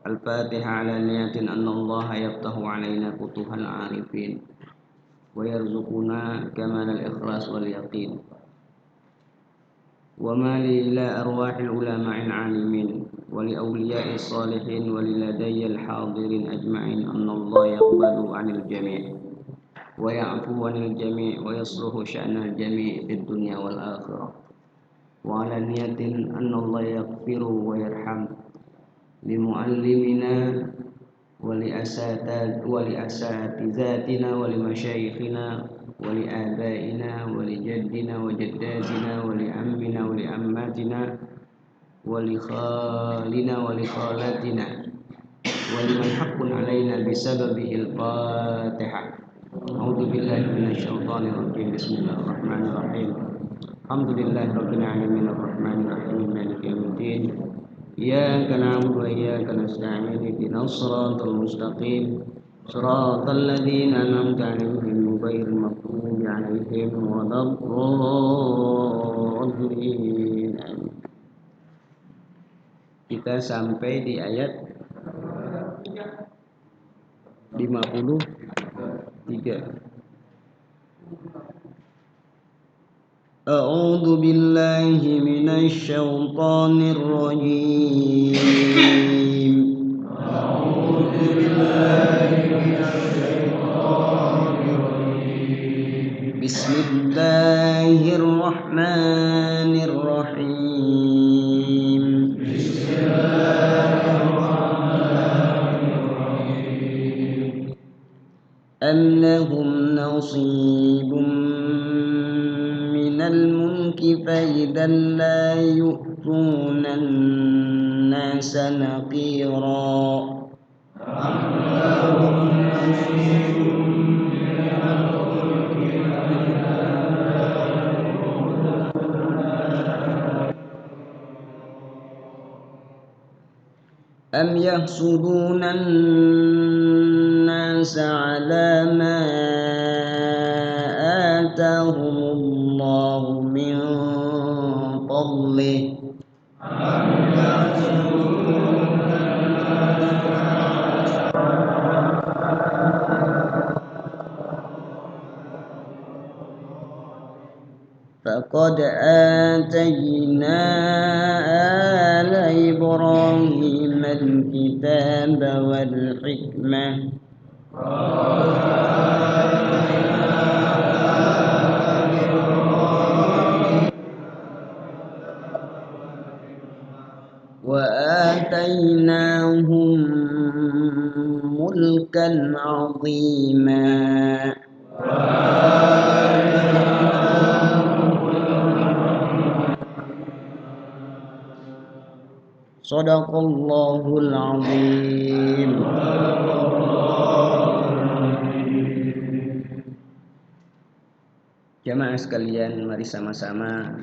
الفاتحة على نية أن الله يفتح علينا فتوح العارفين ويرزقنا كمال الإخلاص واليقين. وما لي إلى أرواح العلماء العالمين ولأولياء الصالحين وللدي الحاضرين أجمعين أن الله يقبل عن الجميع ويعفو عن الجميع ويصلح شأن الجميع في الدنيا والآخرة. وعلى نية أن الله يغفر ويرحم لمعلمنا ولأساتذتنا ولمشايخنا ولآبائنا ولجدنا وجداتنا ولعمنا ولعماتنا ولخالنا ولخالاتنا ولمن حق علينا بسببه. الفاتحة. أعوذ بالله من الشيطان الرجيم. بسم الله الرحمن الرحيم. الحمد لله رب العالمين الرحمن الرحيم مالك يوم الدين. إياك نعبد وإياك نستعين اهدنا الصراط المستقيم صراط الذين أنعمت عليهم غير المغضوب عليهم ولا الضالين. Kita sampai di ayat 53. A'udzu billahi minasy syaithanir rajim. A'udzu billahi minasy syaithanir rajim. Bismillahirrahmanirrahim. Bismillahirrahmanirrahim. Am lahum nasibun الملك فإذا لا يؤتون الناس نقيرا. أم يحسدون الناس على ما آتاهم الله من فضله فقد آتينا آل إبراهيم الكتاب والحكمة وآتيناهم ملكا عظيما. Shadaqallahul azim. Jamaah sekalian, mari sama-sama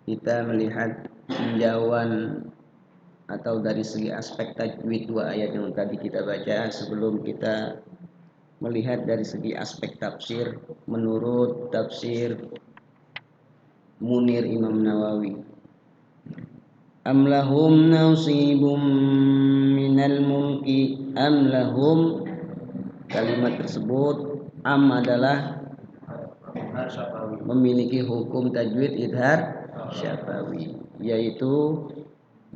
kita melihat tinjauan atau dari segi aspek tajwid dua ayat yang tadi kita baca sebelum kita melihat dari segi aspek tafsir menurut tafsir Munir Imam Nawawi. Am lahum nasibum minal mulki. Am lahum, kalimat tersebut am adalah memiliki hukum tajwid idhar syafawi, yaitu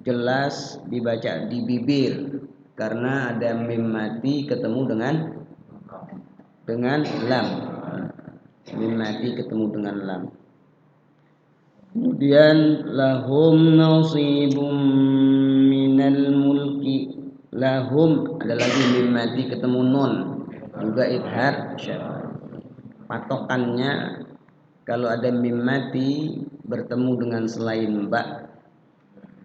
jelas dibaca di bibir karena ada mim mati ketemu dengan lam. Mim mati ketemu dengan lam. Kemudian lahum nasibum minal mulki. Lahum ada lagi mim mati ketemu nun, juga idhar syafawi. Patokannya kalau ada mim mati bertemu dengan selain ba,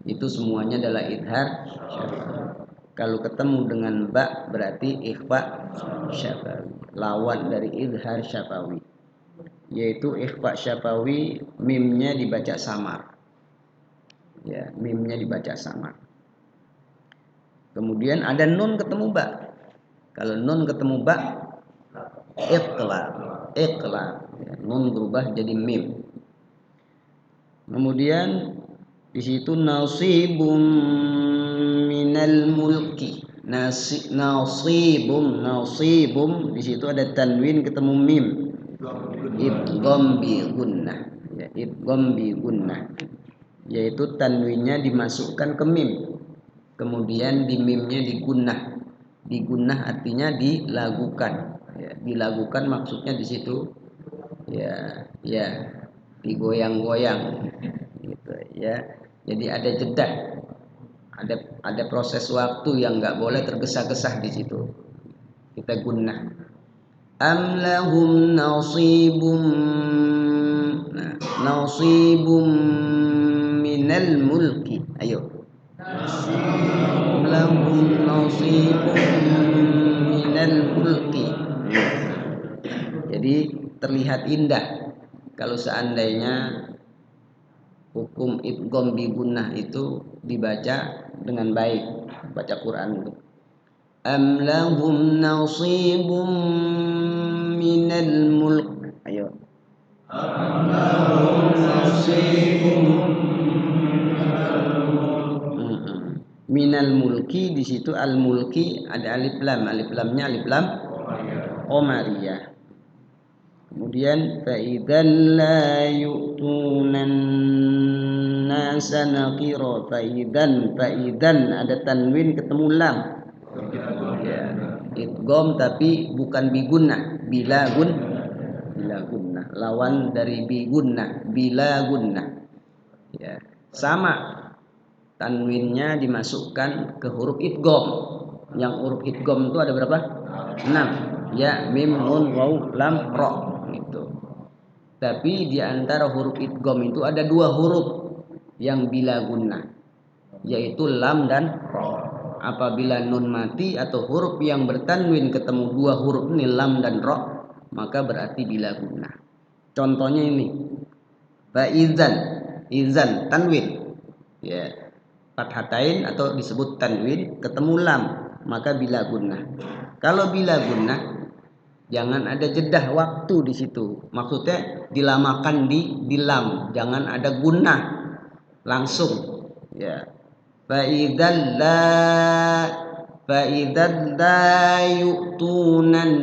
itu semuanya adalah idhar syafawi. Kalau ketemu dengan ba berarti ikhfa syafawi, lawan dari idhar syafawi, yaitu ikhfa syafawi mimnya dibaca samar. Ya, mimnya dibaca samar. Kemudian ada nun ketemu ba. Kalau nun ketemu ba iqlab. Ya, nun berubah jadi mim. Kemudian di situ nasibum minal mulki. nasibum di situ ada tanwin ketemu mim. Idgham bi gunnah. Ya, idgham bi gunnah. Yaitu tanwinnya dimasukkan ke mim. Kemudian di mimnya digunnah. Digunnah artinya dilagukan. Ya, dilagukan maksudnya di situ ya digoyang-goyang gitu ya. Jadi ada jeda. Ada proses waktu yang nggak boleh tergesa-gesa di situ. Kita gunnah. Am lahum nasibum minal mulki. Ayo. Lahum nasibum minal mulki. Jadi terlihat indah kalau seandainya hukum idgham bi gunnah itu dibaca dengan baik, baca Quran itu. Am lahum nasibum minal mulk. Ayo. Am lahum nasibum minal mulki. Di situ al mulki ada alif lam. Alif lamnya alif lam qamariyah. Kemudian fa'idan la yu'tunan nasa naqira. Fa'idan ada tanwin ketemu lam. Ya, idgham tapi bukan bigunnah, bila gunnah. Lawan dari bigunnah, bila gunnah. Ya, sama tanwinnya dimasukkan ke huruf idgham. Yang huruf idgham itu ada berapa? 6. Ya, mim, nun, waw, lam, ra. Gitu. Tapi di antara huruf idgham itu ada 2 huruf yang bila gunnah, yaitu lam dan ra. Apabila nun mati atau huruf yang bertanwin ketemu 2 huruf ini lam dan ra, maka berarti bila gunnah. Contohnya ini. Izan tanwin. Ya. Fathatain atau disebut tanwin ketemu lam, maka bila gunnah. Kalau bila gunnah jangan ada jedah waktu di situ. Maksudnya dilamakan di lam, jangan ada gunnah langsung. Ya. Fa'idzal la yu'tunan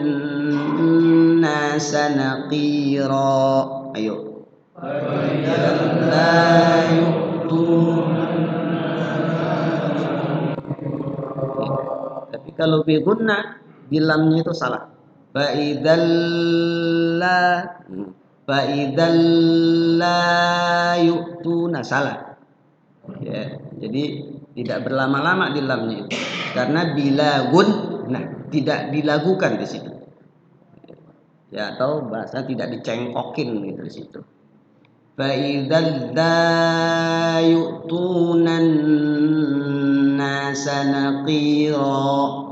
nasa naqira. Ayo. Fa'idzal la yu'tunan. Tapi kalau bi gunnah di lamnya itu salah. Fa'idzal la yu'tuna, salah. Ya, jadi tidak berlama-lama di lamnya itu. Karena bila gunnah tidak dilakukan di situ. Ya, atau bahasa tidak dicengkokin gitu di situ. Fa'idzal la yu'tunan nasa naqira.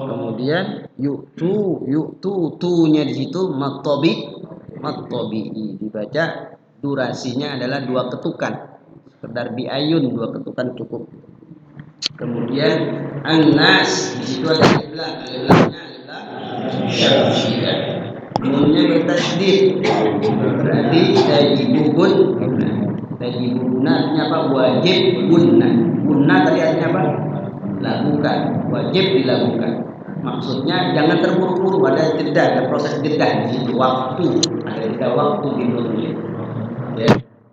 Kemudian yu'tu tunya di situ matobi'i dibaca durasinya adalah 2 ketukan. Sekedar biayun 2 ketukan cukup. Kemudian an-nas di situ ada alif lamnya syar'iyah. Nunnya bertasydid. Berarti tajibuna artinya apa? Wajib gunnah. Gunnah tadi artinya apa? Lakukan, wajib dilakukan. Maksudnya jangan terburu-buru, ada jeda, ada proses jeda di situ, waktu, ada jeda waktu di nunnya. Ya.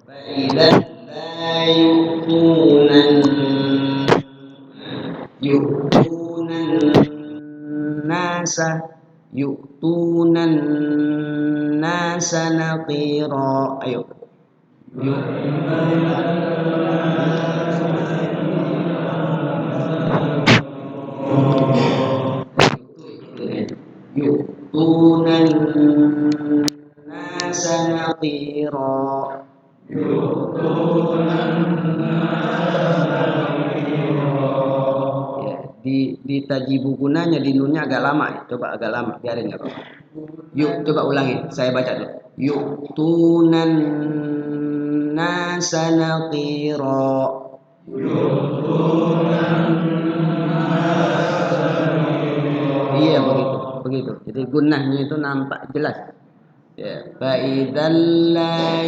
Fa'idzal la yu'tunan nasa naqira. Ayo. Yu'tunan nasa naqira. Di tajibu gunanya di nunnya agak lama ya. Coba agak lama, biarin ya, Pak. Yuk, coba ulangi. Saya baca dulu. Yu'tunan nasa naqira. Iya, begitu. Jadi gunnahnya itu nampak jelas. Ya, fa idzal la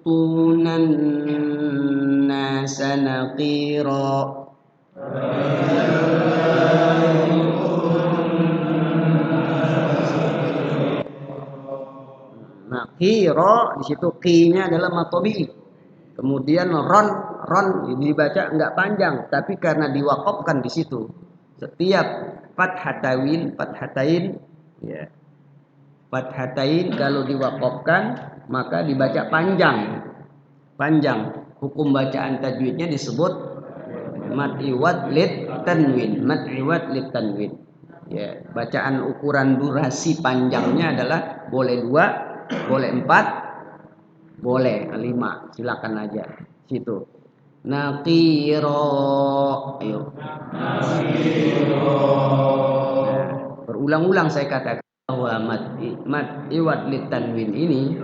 tunan nasa naqira. Nah, qira di situ qinya adalah matobi. Kemudian ron dibaca enggak panjang, tapi karena diwakafkan di situ. Setiap fathatain ya. Fathatain kalau diwakafkan maka dibaca panjang. Panjang. Hukum bacaan tajwidnya disebut mad iwad lit tanwin. Mad iwad lit tanwin. Ya, bacaan ukuran durasi panjangnya adalah boleh 2, boleh 4, boleh 5. Silakan aja. Situ. Naqira. Ayo. Nah, berulang-ulang saya katakan bahwa mad iwad lit tanwin ini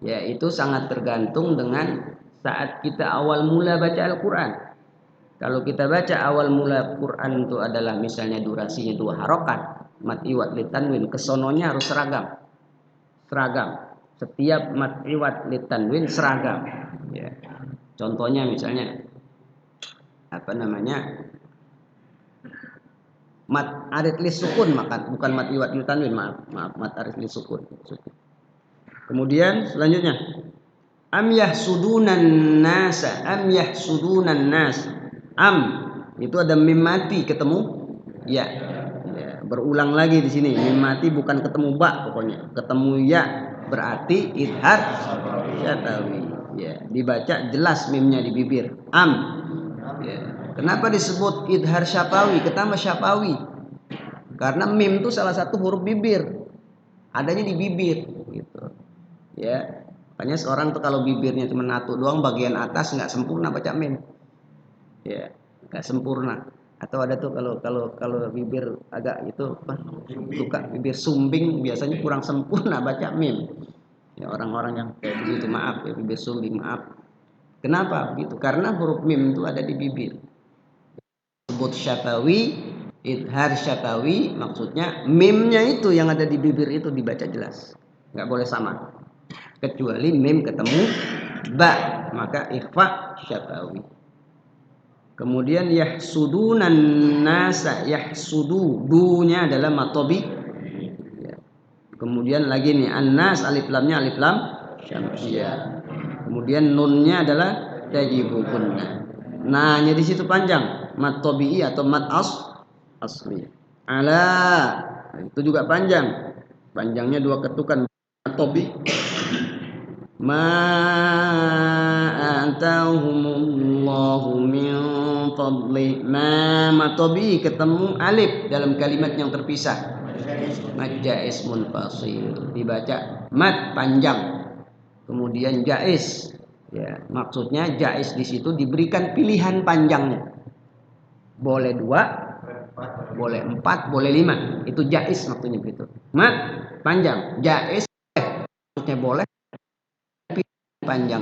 ya itu sangat tergantung dengan saat kita awal mula baca Al-Qur'an. Kalau kita baca awal mula Quran itu adalah misalnya durasinya 2 harokat, mad iwad lit tanwin, kesononya harus seragam. Setiap mad iwad lit tanwin seragam. Ya. Contohnya misalnya apa namanya? Mad arid lis sukun, maka bukan mad iwad lit tanwin, maaf, mad arid lis sukun. Kemudian selanjutnya am yahsudunan nasa, am yahsudunan nas. Am itu ada mim mati ketemu ya. Ya, berulang lagi di sini. Mim mati bukan ketemu ba pokoknya. Ketemu ya berarti idhar syatawi. Ya, dibaca jelas mimnya di bibir. Am. Ya. Kenapa disebut idhar syafawi? Ketama syafawi. Karena mim itu salah satu huruf bibir. Adanya di bibir gitu. Ya. Makanya seorang tuh kalau bibirnya cuma satu doang bagian atas nggak sempurna baca mim. Ya, nggak sempurna. Atau ada tuh kalau bibir agak itu suka bibir sumbing biasanya kurang sempurna baca mim. Ya, orang-orang yang kayak begitu maaf ya bibir sumbing maaf. Kenapa begitu? Karena huruf mim itu ada di bibir. Sebut syatawi, idhar syatawi maksudnya mimnya itu yang ada di bibir itu dibaca jelas. Nggak boleh sama. Kecuali mim ketemu ba maka ikhfa syafawi. Kemudian yahsudunan nasa, yahsudu dunya adalah matobi. Ya. Kemudian lagi nih an-nas alif lamnya alif lam syamsiyah. Kemudian nunnya adalah tajibukunna. Nah-nya di situ panjang, mat tabi'i atau mat asli. Ala itu juga panjang. Panjangnya 2 ketukan mat tabi. Ma atahumullahu min fadli. Ma matobi ketemu alif dalam kalimat yang terpisah. Mad jaiz munfasil dibaca mad panjang. Kemudian jaiz. Ya, maksudnya jaiz di situ diberikan pilihan panjangnya. Boleh 2, boleh 4, boleh 5. Itu jaiz maksudnya begitu. Mad panjang, jaiz maksudnya boleh panjang.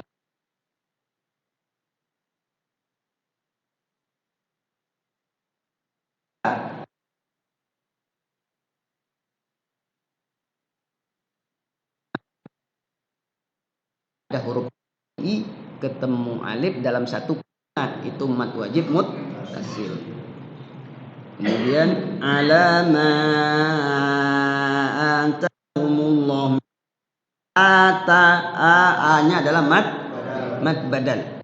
Ada huruf i ketemu alif dalam satu kalimat itu mad wajib muttasil. Kemudian alama antahumullah ata a-nya adalah mad badal.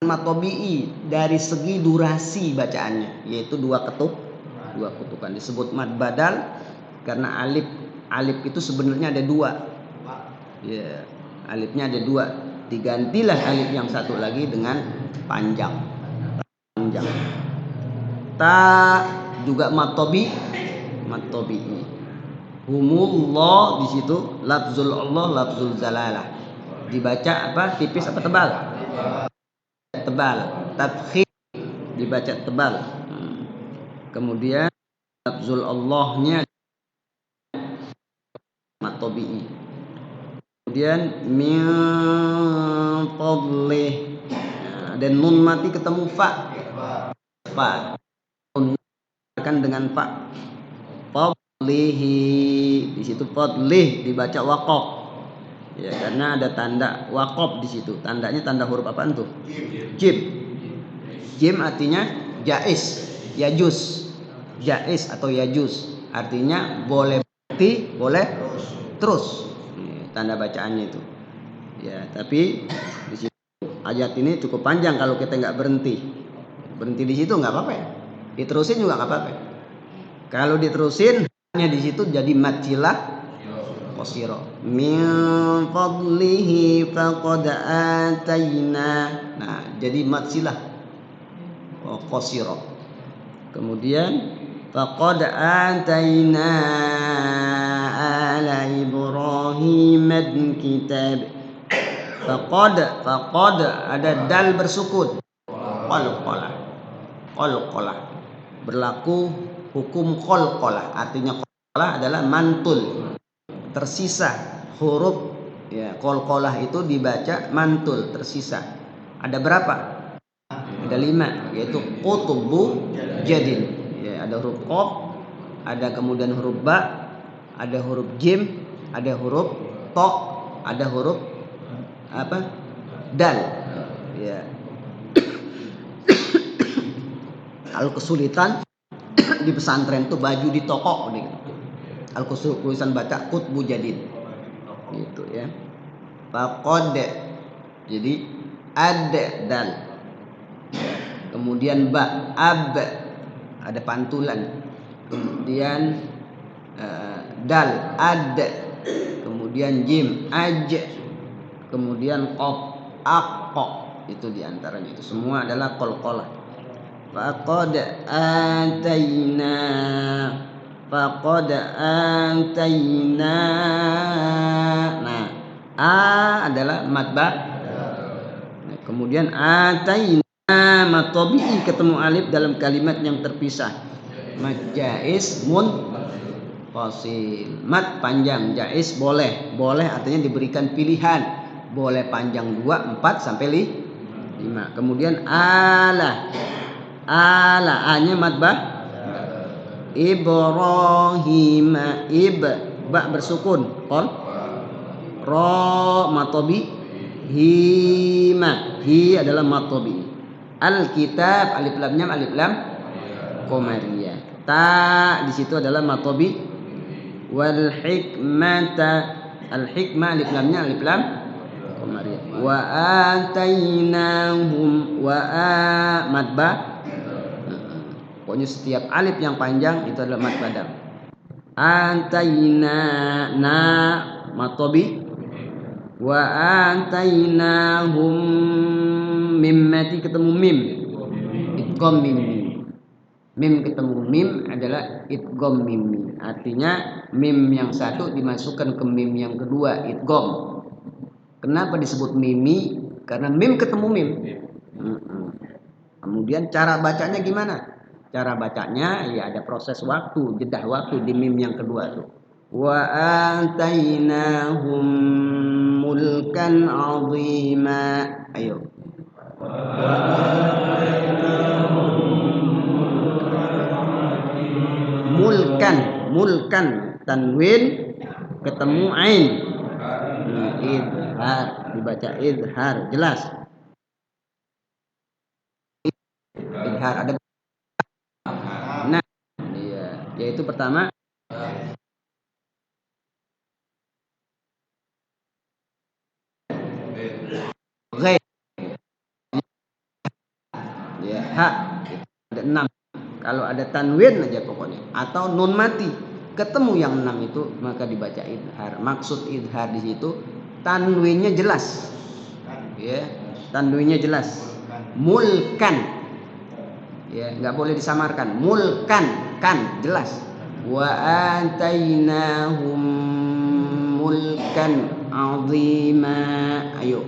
Matobi'i dari segi durasi bacaannya yaitu 2 ketukan disebut mad badal karena alif itu sebenarnya ada 2 ya, alifnya ada 2 digantilah alif yang satu lagi dengan panjang ta juga matobi'i humullah di situ lafzul Allah lafzul zalalah dibaca apa tipis apa tebal tafkhim dibaca tebal. Kemudian lafzul Allahnya matobi'i. Kemudian min fadlih dan nun mati ketemu fa nun akan dengan fa Lihi di situ fadlih dibaca waqaf. Ya, karena ada tanda waqaf di situ. Tandanya tanda huruf apaan tuh? Jim. Jim artinya jais, yajus. Jais atau yajus artinya boleh berhenti, boleh terus. Tanda bacaannya itu. Ya, tapi di situ ayat ini cukup panjang kalau kita nggak berhenti. Berhenti di situ nggak apa-apa ya. Diterusin juga nggak apa-apa. Kalau diterusin hanya di situ jadi matsilah qasira. Min fadlihi faqad atayna. Nah, jadi matsilah qasira. Kemudian faqad atayna ala Ibrahim kitab. Faqad ada dal bersukun. Qalqalah berlaku hukum qalqalah. Artinya qalqalah adalah mantul, tersisa huruf ya. Qalqalah itu dibaca mantul, tersisa. Ada berapa? Ada 5, yaitu qutubu jadin. Ya, ada huruf qaf, ada kemudian huruf ba, ada huruf jim, ada huruf to, ada huruf apa? Dal. Ya. Kalau kesulitan di pesantren tuh baju di toko gitu. Kalau kesulitan baca qutbu jadid. Gitu ya. Faqad. Jadi ada dal. Kemudian ba, ab, ada pantulan. Kemudian dal, ad. Kemudian jim, aj. Kemudian qaf, aq. Itu diantaranya. Itu semua adalah qalqalah. Faqad atayna. Nah, a adalah mad ba. Nah, kemudian atayna mad tabi'i ketemu alif dalam kalimat yang terpisah. Mad jaiz munfasil. Mad panjang, jaiz boleh. Boleh artinya diberikan pilihan. Boleh panjang 2, 4 sampai 5. Kemudian ala A-nya mad ba. Ibrahim, ba bersukun, qol. Ra matobi, hima, hi adalah matobi. Alkitab, alif lamnya alif lam qamariyah. Ta di situ adalah matobi. Wal hikmata, al hikmah alif lamnya alif lam qamariyah. Wa atainahum, wa mad ba. Pokoknya setiap alif yang panjang itu adalah mad badam. Antayna na matobi. Wa antainahum mim mati ketemu mim. Idgham mim. Mim ketemu mim adalah idgham mim. Artinya mim yang satu dimasukkan ke mim yang kedua, idgham. Kenapa disebut mimi? Karena mim ketemu mim. Kemudian cara bacanya gimana? Cara bacanya ya ada proses waktu, jeda waktu di mim yang kedua tuh. Wa atainahum mulkan azima. Ayo. Mulkan tanwin ketemu ain. Idhar dibaca idhar, jelas. Idhar ada. Nah, iya, yaitu pertama ghaib. Ya, ha. Ada 6. Kalau ada tanwin aja pokoknya atau nun mati ketemu yang 6 itu maka dibaca idhar. Maksud idhar di situ tanwinnya jelas. Ya, tanwinnya jelas. Mulkan. Ya, enggak boleh disamarkan. Mulkan, kan jelas. Wa atainahum mulkan azima. Ayo.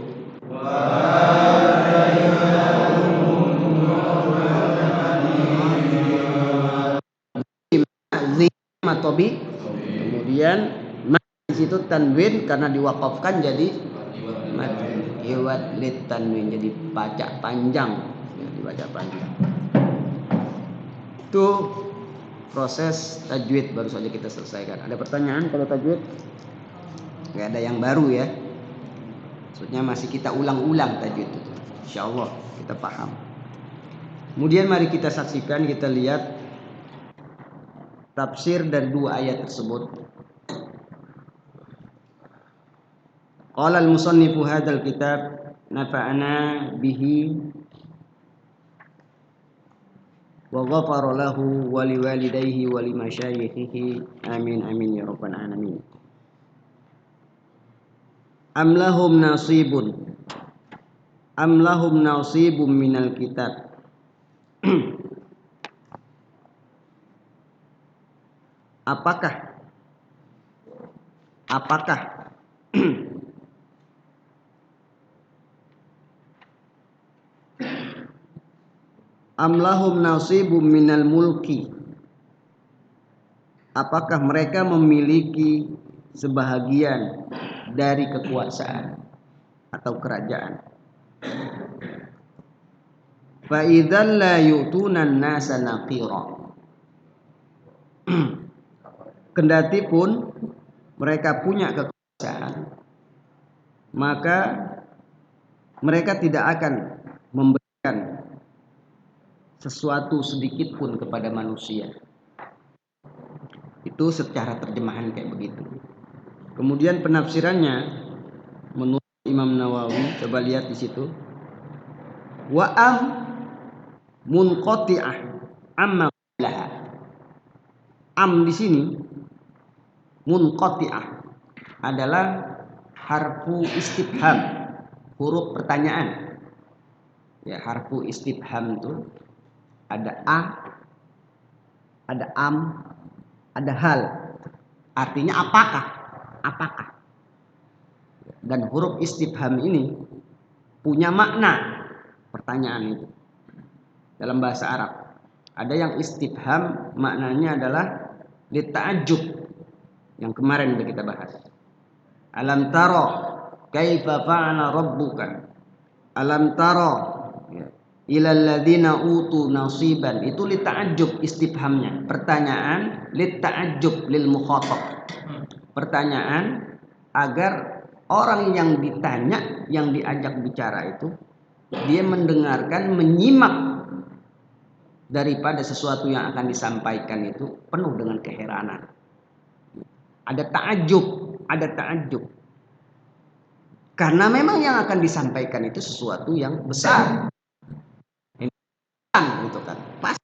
Matobi. Kemudian di situ tanwin karena diwakafkan jadi iwat lit tanwin jadi baca panjang ya, dibaca panjang. Itu proses tajwid baru saja kita selesaikan. Ada pertanyaan kalau tajwid? Nggak ada yang baru ya. Maksudnya masih kita ulang-ulang tajwid itu. Insyaallah kita paham. Kemudian mari kita saksikan, kita lihat tafsir dari dua ayat tersebut. Qala al-musannifu hadzal kitab nafa'ana bihi wa ghafara lahu wa liwalidayhi wa limasyayikhihi amin amin ya rabbal alamin. Am lahum nasibun minal kitab. Apakah am lahum nasibun minal mulki, apakah mereka memiliki sebahagian dari kekuasaan atau kerajaan? Fa idzal la yu'tunan nasa naqira. Kendati pun mereka punya kekuasaan, maka mereka tidak akan memberikan sesuatu sedikit pun kepada manusia. Itu secara terjemahan kayak begitu. Kemudian penafsirannya menurut Imam Nawawi, coba lihat di situ. Wa am munqati'ah amma laha. Am di sini munqati'ah adalah harfu istifham, huruf pertanyaan. Ya, harfu istifham itu ada a, ada am, ada hal. Artinya apakah? Apakah? Dan huruf istifham ini punya makna pertanyaan itu dalam bahasa Arab. Ada yang istifham maknanya adalah lita'ajjub, yang kemarin sudah kita bahas. Alam taro kaifa fa'ala rabbuka. Alam taro ilal ladzina utu nasiban. Itu lita'ajjub istifhamnya. Pertanyaan lita'ajjub lil mukhatab. Pertanyaan agar orang yang ditanya, yang diajak bicara itu dia mendengarkan, menyimak daripada sesuatu yang akan disampaikan itu penuh dengan keheranan. Ada ta'ajjub. Karena memang yang akan disampaikan itu sesuatu yang besar. Gitu kan. Pas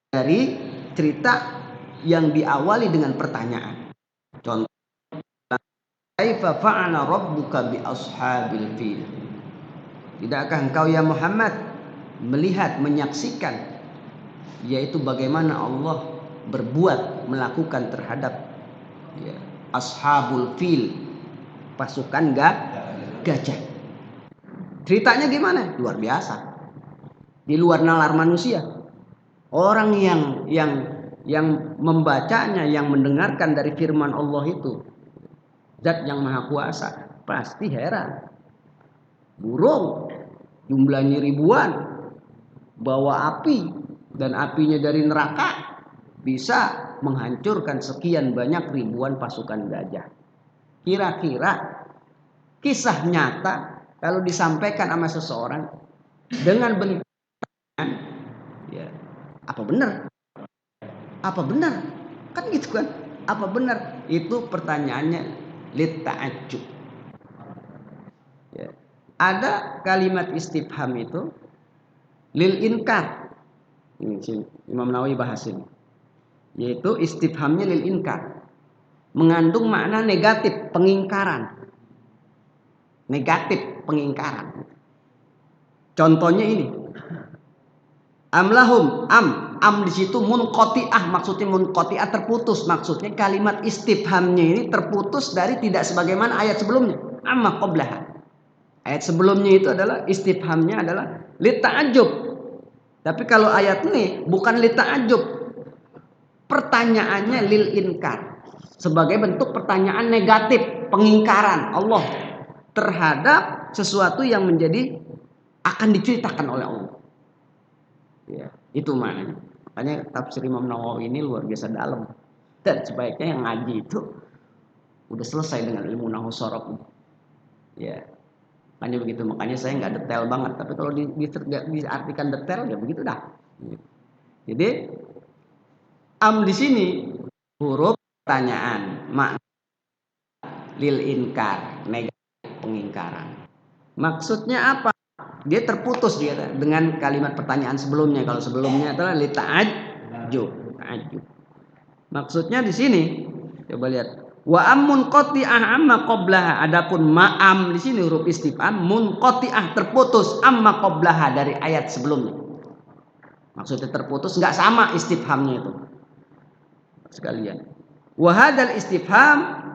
dari cerita yang diawali dengan pertanyaan. Contoh, kaifa fa'ala rabbuka bi ashabil fil. Tidakkah engkau ya Muhammad melihat, menyaksikan yaitu bagaimana Allah berbuat, melakukan terhadap ashabul fil, pasukan gajah. Ceritanya gimana? Luar biasa. Di luar nalar manusia. Orang yang membacanya, yang mendengarkan dari firman Allah itu Zat yang Maha Kuasa, pasti heran. Burung jumlahnya ribuan, bawa api, dan apinya dari neraka bisa menghancurkan sekian banyak ribuan pasukan gajah. Kira-kira kisah nyata kalau disampaikan sama seseorang dengan bentuk ya, apa benar? Apa benar? Kan gitu kan? Apa benar? Itu pertanyaannya lit ta'ajjub. Ya. Ada kalimat istifham itu lil inkar. Ini Imam Nawawi bahas ini. Yaitu istifhamnya lil inkar. Mengandung makna negatif, pengingkaran. Negatif, pengingkaran. Contohnya ini. Amlahum, am di situ munqati'ah, maksudnya munqati'ah terputus, maksudnya kalimat istifhamnya ini terputus dari tidak sebagaimana ayat sebelumnya. Amma qablaha. Ayat sebelumnya itu adalah istifhamnya adalah li ta'ajjub. Tapi kalau ayat ini bukan li ta'ajjub. Pertanyaannya lil inkar. Sebagai bentuk pertanyaan negatif, pengingkaran Allah terhadap sesuatu yang menjadi akan diceritakan oleh Allah. Ya, itu maknanya. Makanya tafsir Imam Nawawi ini luar biasa dalam. Dan sebaiknya yang ngaji itu udah selesai dengan ilmu nahwu sorof. Ya, makanya begitu. Makanya saya nggak detail banget. Tapi kalau diartikan detail ya begitu dah. Jadi di sini huruf pertanyaan, makna lil inkar, negatif, pengingkaran. Maksudnya apa? Dia terputus dia dengan kalimat pertanyaan sebelumnya. Kalau sebelumnya adalah li ta'ajjub. Maksudnya di sini coba lihat. Wa amun qati'ah amma qablaha. Adapun ma'am di sini huruf istifham munqati'ah terputus amma qablaha dari ayat sebelumnya. Maksudnya terputus enggak sama istifhamnya itu. Sekalian. Wa hadzal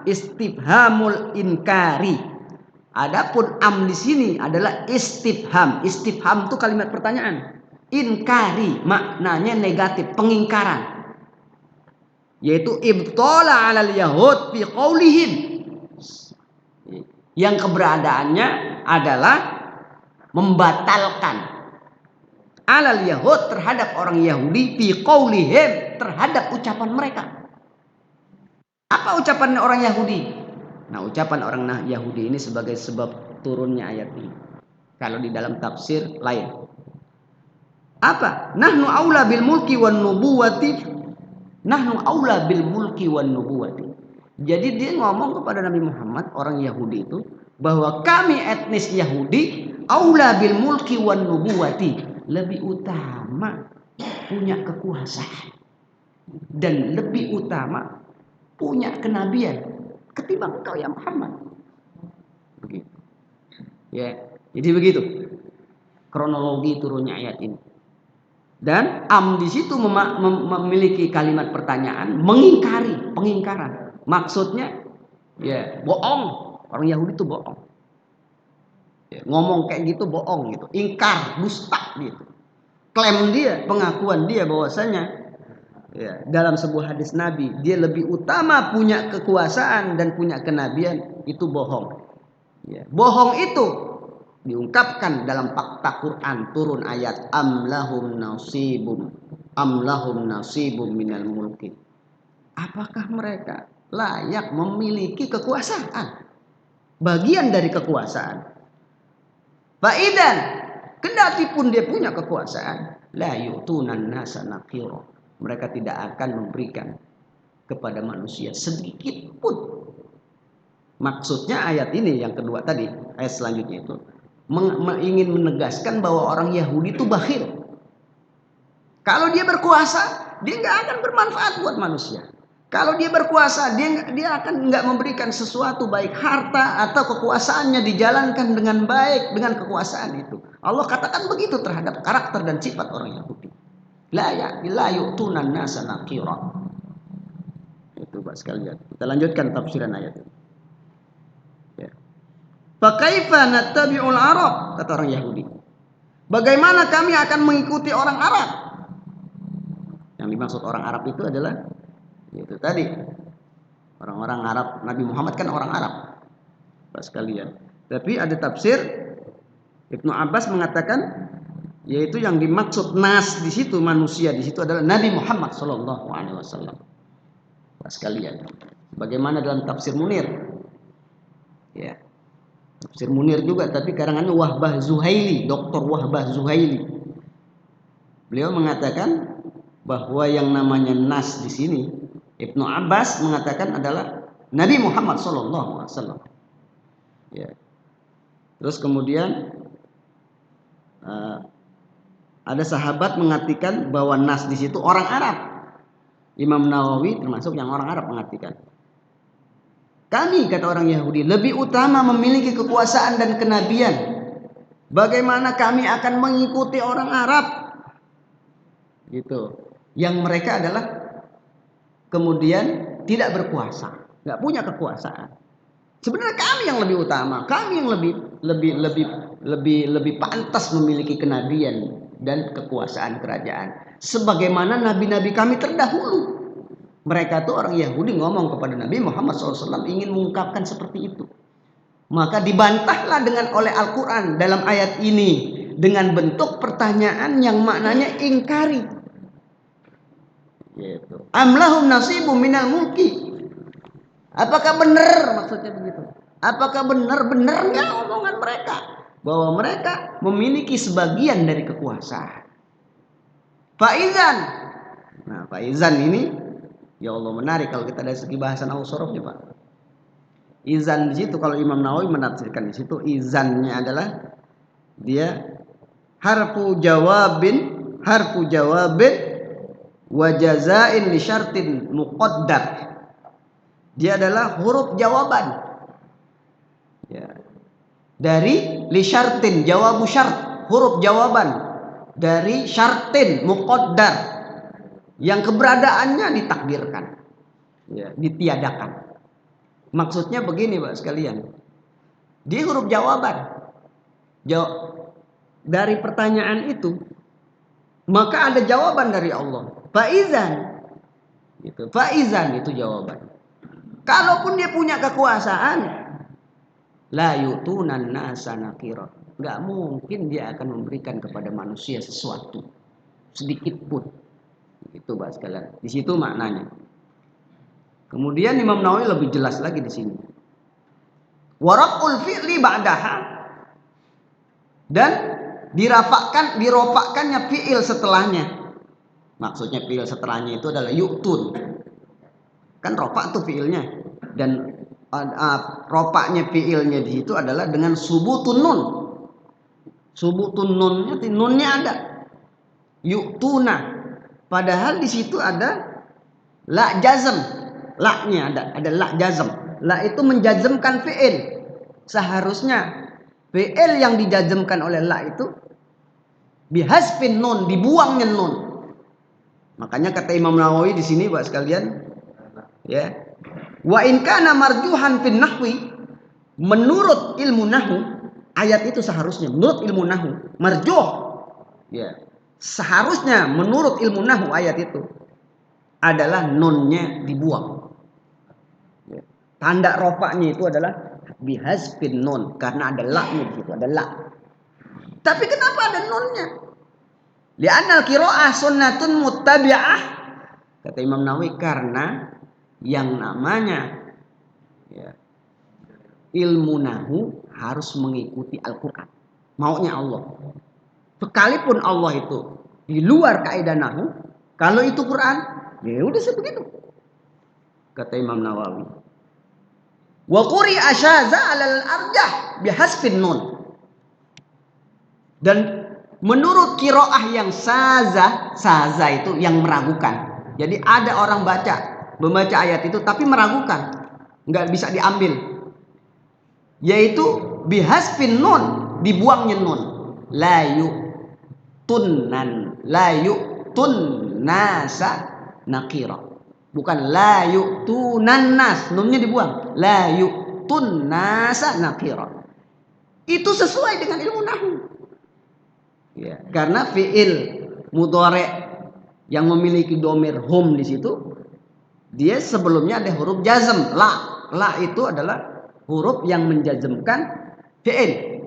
istifhamul inkari. Adapun di sini adalah istifham. Istifham itu kalimat pertanyaan. Inkari maknanya negatif, pengingkaran. Yaitu ibtala 'alal yahud fi qaulihim. Yang keberadaannya adalah membatalkan 'alal yahud terhadap orang Yahudi fi qaulihim terhadap ucapan mereka. Apa ucapan orang Yahudi? Nah, ucapan orang Yahudi ini sebagai sebab turunnya ayat ini. Kalau di dalam tafsir lain. Apa? Nahnu aula bil mulki wan nubuwati. Nahnu aula bil mulki wan nubuwati. Jadi dia ngomong kepada Nabi Muhammad, orang Yahudi itu, bahwa kami etnis Yahudi aula bil mulki wan nubuwati, lebih utama punya kekuasaan dan lebih utama punya kenabian ketimbang engkau ya Muhammad. Begitu. Ya, jadi begitu kronologi turunnya ayat ini. Dan di situ memiliki kalimat pertanyaan, mengingkari, pengingkaran. Maksudnya ya bohong. Orang Yahudi itu bohong. Ya, ngomong kayak gitu bohong gitu, ingkar, dusta gitu. Klaim dia, pengakuan dia bahwasanya ya, dalam sebuah hadis Nabi dia lebih utama punya kekuasaan dan punya kenabian, itu bohong. Ya, bohong itu diungkapkan dalam fakta Quran turun ayat am lahum nasibum minal mulki. Apakah mereka layak memiliki kekuasaan? Bagian dari kekuasaan. Faidan, kendati pun dia punya kekuasaan, la yu'tunan nasa naqira. Mereka tidak akan memberikan kepada manusia sedikit pun. Maksudnya ayat ini yang kedua tadi, ayat selanjutnya itu ingin menegaskan bahwa orang Yahudi itu bakhil. Kalau dia berkuasa, dia nggak akan bermanfaat buat manusia. Kalau dia berkuasa, dia akan nggak memberikan sesuatu baik harta atau kekuasaannya dijalankan dengan baik dengan kekuasaan itu. Allah katakan begitu terhadap karakter dan sifat orang Yahudi. La yu'tunan nasa naqira. Itu Pak sekalian. Kita lanjutkan tafsiran ayat ini. Fakaifa nattabi'ul Arab, kata orang Yahudi. Bagaimana kami akan mengikuti orang Arab? Yang dimaksud orang Arab itu adalah itu tadi. Orang-orang Arab, Nabi Muhammad kan orang Arab. Pak sekalian. Tapi ada tafsir Ibnu Abbas mengatakan yaitu yang dimaksud nas di situ manusia di situ adalah Nabi Muhammad sallallahu alaihi wasallam. Pak sekalian. Bagaimana dalam tafsir Munir? Ya. Tafsir Munir juga, tapi karangannya Wahbah Zuhaili, Dr. Wahbah Zuhaili. Beliau mengatakan bahwa yang namanya nas di sini, Ibnu Abbas mengatakan adalah Nabi Muhammad SAW. Ya. Terus kemudian ada sahabat mengartikan bahwa nas di situ orang Arab. Imam Nawawi termasuk yang orang Arab mengartikan. Kami, kata orang Yahudi, lebih utama memiliki kekuasaan dan kenabian. Bagaimana kami akan mengikuti orang Arab? Gitu. Yang mereka adalah kemudian tidak berkuasa, nggak punya kekuasaan. Sebenarnya kami yang lebih utama, kami yang lebih pantas memiliki kenabian dan kekuasaan kerajaan. Sebagaimana nabi-nabi kami terdahulu. Mereka tuh orang Yahudi ngomong kepada Nabi Muhammad SAW ingin mengungkapkan seperti itu. Maka dibantahlah oleh Al-Quran dalam ayat ini dengan bentuk pertanyaan yang maknanya ingkari. Gitu. Amlahum nasibum minal mulki. Apakah benar maksudnya begitu? Apakah benar nggak omongan mereka bahwa mereka memiliki sebagian dari kekuasaan? Faizan. Nah, faizan ini ya Allah menarik kalau kita dari segi bahasa nahwu sorofnya, Pak. Izan di situ kalau Imam Nawawi menafsirkan di situ izannya adalah dia harfu jawabin wa jazain li syartin muqaddar. Dia adalah huruf jawaban. Ya. Dari li syartin jawabu syart, huruf jawaban dari syartin muqaddar yang keberadaannya ditakdirkan. Ya, ditiadakan. Maksudnya begini Pak sekalian. Di huruf jawaban. Dari pertanyaan itu maka ada jawaban dari Allah. Faizan. Gitu. Faizan itu jawaban. Kalaupun dia punya kekuasaan, la yutunan nasa nakira. Enggak mungkin dia akan memberikan kepada manusia sesuatu sedikit pun. Itu Pak sekalian. Di situ maknanya. Kemudian Imam Nawawi lebih jelas lagi di sini. Waraful fi'li ba'daha, dan dirofakkannya fi'il setelahnya. Maksudnya fi'il setelahnya itu adalah yu'tun. Kan rofak tuh fi'ilnya. Dan rofaknya fi'ilnya di situ adalah dengan subutun nun. Subutun nunnya ada. Yu'tuna. Padahal di situ ada la jazm. La-nya ada la jazm. La itu menjazmkan fi'il. Seharusnya fi'il yang dijazmkan oleh la itu bihasfin nun, dibuangnya nun. Makanya kata Imam Nawawi di sini Pak sekalian, ya. Wa in kana marjuhan fin nahwi, menurut ilmu nahwu, ayat itu seharusnya menurut ilmu nahwu marjuh. Ya. Seharusnya menurut ilmu nahwu ayat itu adalah nunnya dibuang. Tanda rofaknya itu adalah bihasfin nun, karena ada la-nya di situ, ada la. Tapi kenapa ada nunnya? Li'annal qira'ah sunnatun muttabi'ah. Kata Imam Nawawi karena yang namanya ya, ilmu nahwu harus mengikuti Al-Qur'an. Maunya Allah. Sekalipun Allah itu di luar kaidah nahwu, kalau itu Quran, ya udah sebegitu. Kata Imam Nawawi. Wa quri'a syaza 'alal arjah bihasfin nun. Dan menurut qiraah yang saza itu yang meragukan. Jadi ada orang membaca ayat itu tapi meragukan, enggak bisa diambil. Yaitu bihasfin nun, dibuangnya nun. La yu'tun nasa nakira. Bukan la yu'tunan nas, nunnya dibuang. La yu'tun nasa nakira. Itu sesuai dengan ilmu nahwu. Ya, karena fi'il mudhari yang memiliki domir hum di situ, dia sebelumnya ada huruf jazm, la. La itu adalah huruf yang menjazmkan fi'il.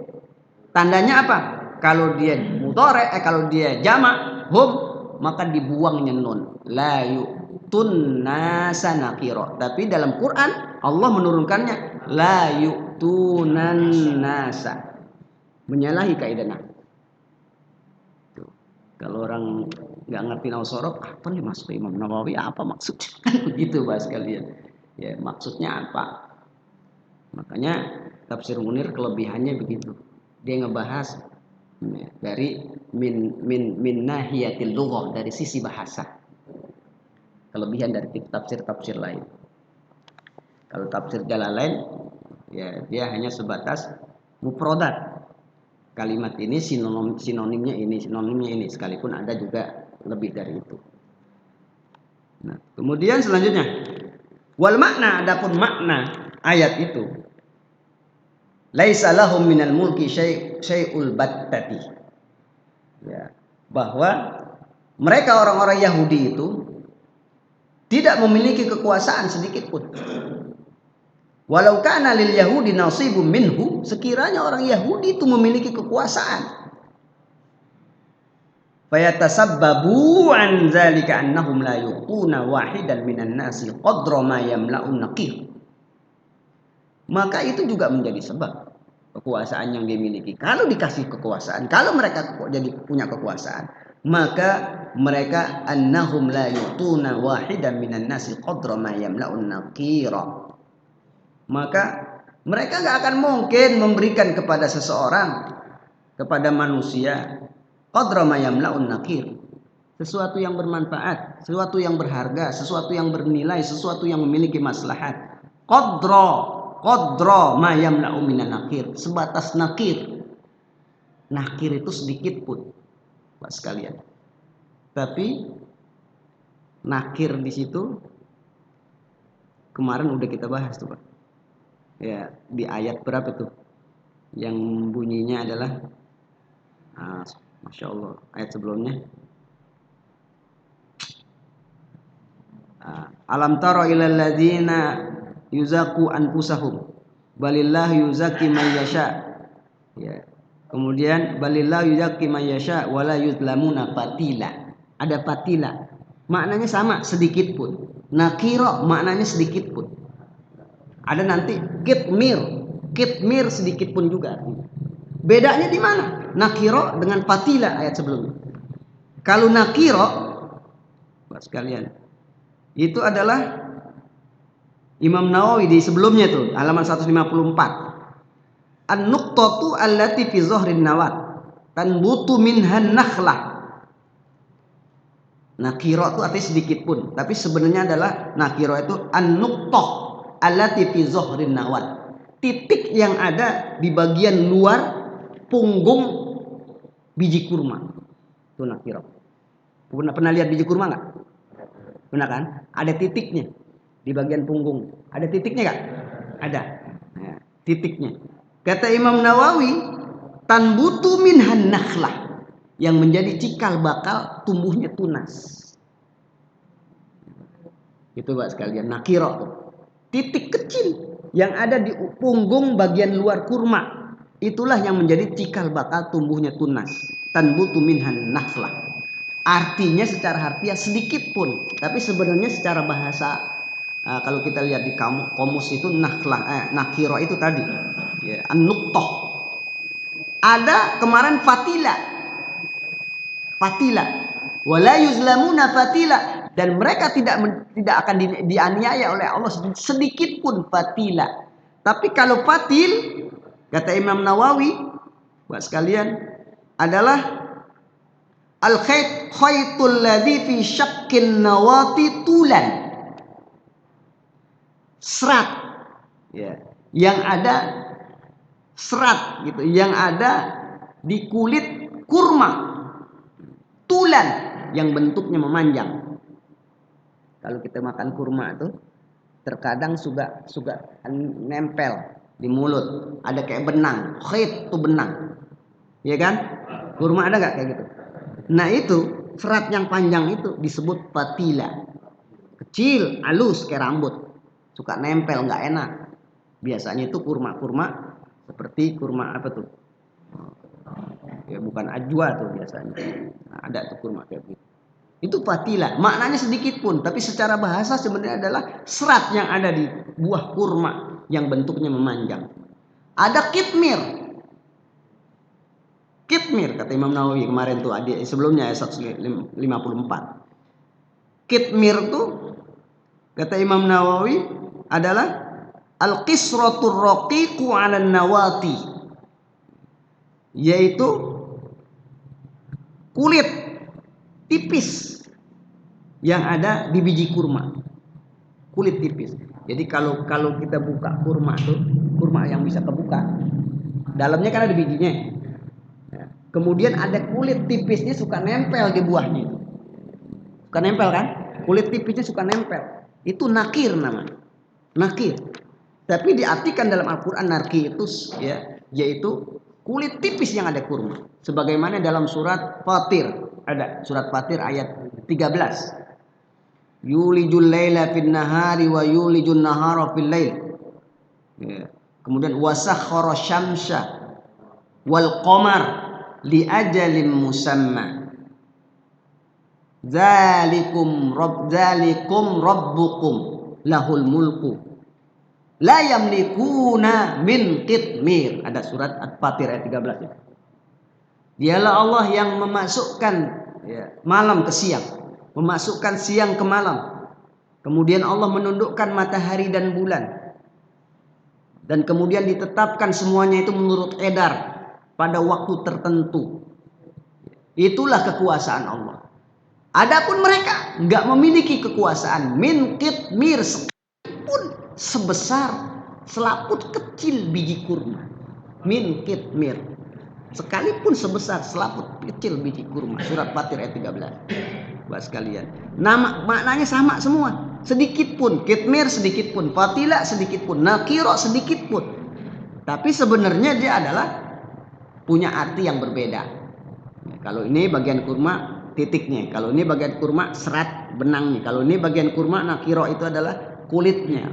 Tandanya apa? Kalau dia mudhari, kalau dia jamak hum, maka dibuangnya nun. La yu'tun nasa nakira. Tapi dalam Quran Allah menurunkannya la yu'tunan nasa. Menyalahi kaidah nahwu. Kalau orang nggak ngerti nahwu shorof, apa nih Mas Imam Nawawi apa maksudnya? Kan begitu Mas kalian. Ya, maksudnya apa? Makanya tafsir Munir kelebihannya begitu. Dia ngebahas dari min nahiyatil lughah, dari sisi bahasa. Kelebihan dari tafsir lain. Kalau tafsir Jalalain ya dia hanya sebatas mufradat. Kalimat ini sinonimnya ini sekalipun ada juga lebih dari itu. Nah, kemudian selanjutnya wal makna, adapun makna ayat itu laisa lahum minal mulki syai'ul battati. Ya, bahwa mereka orang-orang Yahudi itu tidak memiliki kekuasaan sedikit pun. Walau kana lil yahudi nasibun minhu, sekiranya orang Yahudi itu memiliki kekuasaan. fayatasabbabu an dzalika annahum la yuquna wahidan minan nasi qadra ma yamla'un naqir. Maka itu juga menjadi sebab kekuasaan yang dimiliki. Kalau dikasih kekuasaan, kalau mereka jadi punya kekuasaan, maka mereka annahum la yuquna wahidan minan nasi qadra ma yamla'un naqira. Maka mereka nggak akan mungkin memberikan kepada seseorang, kepada manusia, qadra ma yamla'un naqir, sesuatu yang bermanfaat, sesuatu yang berharga, sesuatu yang bernilai, sesuatu yang memiliki maslahat. Qadra ma yamla'u minan naqir, sebatas nakir. Nakir itu sedikit pun, Pak sekalian. Tapi nakir di situ kemarin udah kita bahas tuh, Pak. Ya, di ayat berapa tuh? Yang bunyinya adalah Masya Allah, ayat sebelumnya. Alam tara ilal ladzina yuzaku anfusahum balillahu yuzaki man yasha. Ya. Kemudian balillahu yuzaki man yasha wala yuzlamuna fatila. Ada fatila. Maknanya sama, sedikit pun. Nakira maknanya sedikit pun. Ada nanti kitmir. Kitmir sedikit pun juga. Bedanya di mana? Nakira dengan fatila ayat sebelumnya. Kalau nakira, Pak sekalian, itu adalah Imam Nawawi di sebelumnya tuh halaman 154. An-nuqtatu allati fi dhahrin nawat tanbutu minhan nakhlah. Nakira itu artinya sedikit pun, tapi sebenarnya adalah nakira itu an-nuqtah allati fi dhahrin nawat. Titik yang ada di bagian luar punggung biji kurma. Itu nakira. Pernah lihat biji kurma enggak? Pernah kan? Ada titiknya di bagian punggung. Ada titiknya enggak? Ada. Nah, titiknya. Kata Imam Nawawi, tanbutu minhan nakhlah, yang menjadi cikal bakal tumbuhnya tunas. Itu Pak sekalian, nakira. Titik kecil yang ada di punggung bagian luar kurma. Itulah yang menjadi cikal bakal tumbuhnya tunas. Tanbutu minhan nakhlah. Artinya secara harfiah sedikit pun, tapi sebenarnya secara bahasa kalau kita lihat di kamus itu nakhlah, nakira itu tadi, ya, an-nuqtah. Ada kemarin fatila, wala yuzlamuna fatila, dan mereka tidak akan dianiaya oleh Allah sedikit pun fatila. Tapi kalau fatil, kata Imam Nawawi, buat sekalian, adalah khaytul ladzi fi syakkin nawati tulan. Serat, ya, yang ada serat gitu, yang ada di kulit kurma, tulan yang bentuknya memanjang. Kalau kita makan kurma itu terkadang suka nempel di mulut, ada kayak benang, khayt itu benang, ya kan? Kurma ada nggak kayak gitu? Nah itu serat yang panjang itu disebut fatila. Kecil, halus kayak rambut, suka nempel, nggak enak. Biasanya itu kurma-kurma seperti kurma apa tuh? Ya bukan ajwa tuh biasanya. Nah, ada tuh kurma kayak gitu. Itu fatila. Maknanya sedikit pun, tapi secara bahasa sebenarnya adalah serat yang ada di buah kurma yang bentuknya memanjang. Ada kitmir. Kitmir kata Imam Nawawi kemarin tuh sebelumnya ayat 154. Kitmir tuh kata Imam Nawawi adalah al-qisratur raqiqu 'alan nawati, yaitu kulit tipis yang ada di biji kurma. Kulit tipis. Jadi kalau kita buka kurma tuh, kurma yang bisa kebuka, dalamnya kan ada bijinya. Kemudian ada kulit tipisnya suka nempel di buahnya. Suka nempel kan? Kulit tipisnya suka nempel. Itu nakir namanya. Nakir. Tapi diartikan dalam Al-Quran nakir itu ya, yaitu kulit tipis yang ada kurma. Sebagaimana dalam surat Fatir. Ada surat Fatir ayat 13. Yulijul laila fin nahari wa yulijul nahara fil lail. Ya. Kemudian wasakhkhara syamsa wal qamar li ajalin musamma. Zalikum rabbukum lahul mulku la yamlikuna min qitmir. Ada surat At-Fatir ayat 13 ya. Dialah Allah yang memasukkan malam ke siang, memasukkan siang ke malam. Kemudian Allah menundukkan matahari dan bulan. Dan kemudian ditetapkan semuanya itu menurut edar pada waktu tertentu. Itulah kekuasaan Allah. Adapun mereka enggak memiliki kekuasaan min qitmir sekalipun sebesar selaput kecil biji kurma. Min qitmir. Sekalipun sebesar selaput kecil biji kurma. Surat Fatir ayat 13. Buat sekalian. Nama maknanya sama semua. Sedikit pun, qitmir sedikit pun, fatila sedikit pun, nakira sedikit pun. Tapi sebenarnya dia adalah punya arti yang berbeda. Kalau ini bagian kurma titiknya, kalau ini bagian kurma serat benangnya, kalau ini bagian kurma nakiro itu adalah kulitnya.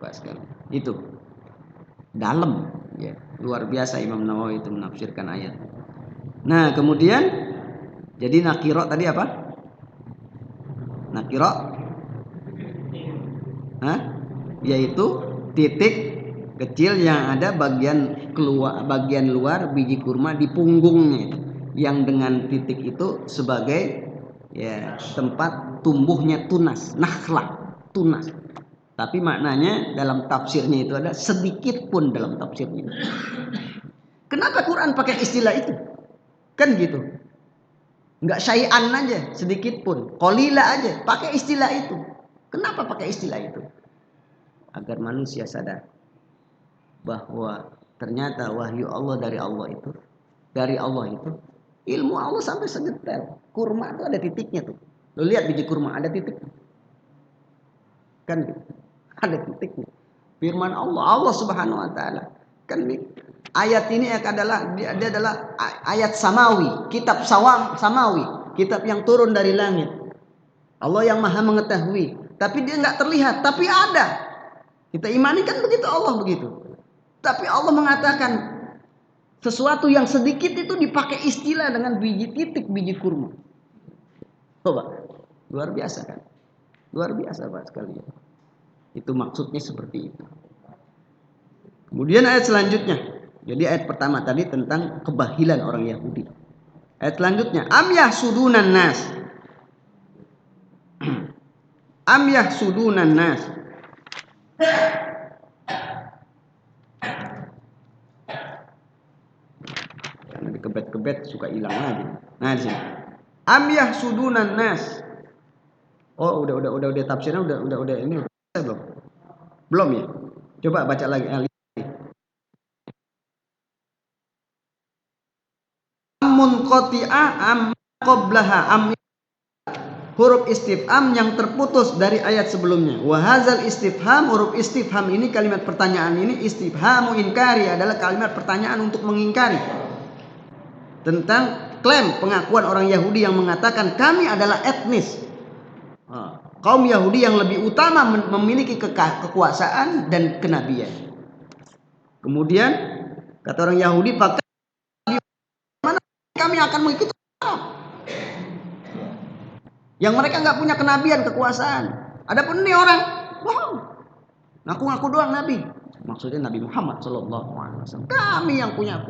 Pas sekali. Itu dalam ya, luar biasa Imam Nawawi itu menafsirkan ayat. Nah, kemudian jadi nakiro tadi apa? Nakiro yaitu titik kecil yang ada bagian luar biji kurma di punggungnya, yang dengan titik itu sebagai tempat tumbuhnya tunas, nakhla, tunas. Tapi maknanya dalam tafsirnya itu ada sedikit pun dalam tafsirnya. Kenapa Quran pakai istilah itu? Kan gitu. Enggak syai'an aja, sedikit pun. Qalila aja, pakai istilah itu. Kenapa pakai istilah itu? Agar manusia sadar bahwa ternyata wahyu Allah dari Allah itu ilmu Allah sampai sedetail. Kurma itu ada titiknya tuh. Lo lihat biji kurma ada titik. Kan ada titiknya. Firman Allah Subhanahu wa taala. Kan ayat ini adalah dia adalah ayat samawi, kitab samawi, kitab yang turun dari langit. Allah yang Maha mengetahui, tapi dia enggak terlihat, tapi ada. Kita imani kan begitu, Allah begitu. Tapi Allah mengatakan sesuatu yang sedikit itu dipakai istilah dengan biji titik biji kurma. Coba, luar biasa kan? Luar biasa Pak sekali. Itu maksudnya seperti itu. Kemudian ayat selanjutnya. Jadi ayat pertama tadi tentang kebahilan orang Yahudi. Ayat selanjutnya, am yahsudunan nas. Am yahsudunan nas. Karena dikebet-kebet suka hilang lagi. Nah, di sini. Am yahsudunan nas. Oh, udah tafsirnya udah ini belum? Belum ya? Coba baca lagi. Munqati'ah am qablaha am, huruf istifham yang terputus dari ayat sebelumnya. Wa hadzal istifham, huruf istifham ini kalimat pertanyaan ini, istifhamu inkari adalah kalimat pertanyaan untuk mengingkari tentang klaim pengakuan orang Yahudi yang mengatakan kami adalah etnis kaum Yahudi yang lebih utama memiliki kekuasaan dan kenabian. Kemudian kata orang Yahudi, "Maka mana kami akan mengikuti yang mereka nggak punya kenabian, kekuasaan. Adapun ini orang bohong, ngaku-ngaku doang nabi." Maksudnya Nabi Muhammad SAW. Kami yang punya.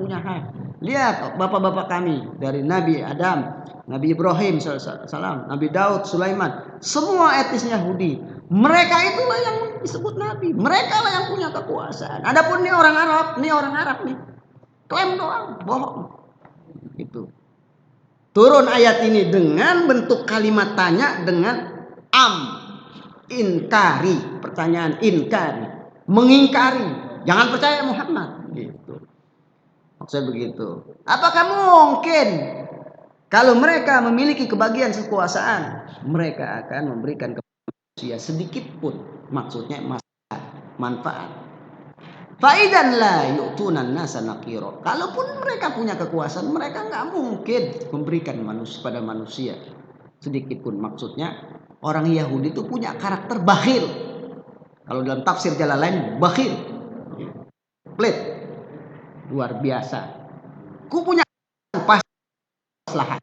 Lihat bapak-bapak kami dari Nabi Adam, Nabi Ibrahim SAW, Nabi Daud, Sulaiman, semua etnis Yahudi. Mereka itulah yang disebut nabi. Mereka lah yang punya kekuasaan. Adapun ini orang Arab nih, klaim doang, bohong. Itu. Turun ayat ini dengan bentuk kalimat tanya dengan inkari, pertanyaan inkari, mengingkari, jangan percaya Muhammad gitu. Maksudnya begitu. Apakah mungkin kalau mereka memiliki kebahagiaan kekuasaan, mereka akan memberikan kepada manusia sedikit pun, maksudnya manfaat. Faidan la yu'tunan nasa nakiro. Kalaupun mereka punya kekuasaan, mereka nggak mungkin memberikan pada manusia sedikit pun. Maksudnya orang Yahudi itu punya karakter bakhil. Kalau dalam tafsir Jalalain, bakhil, pelit, luar biasa. Ku punya maslahat.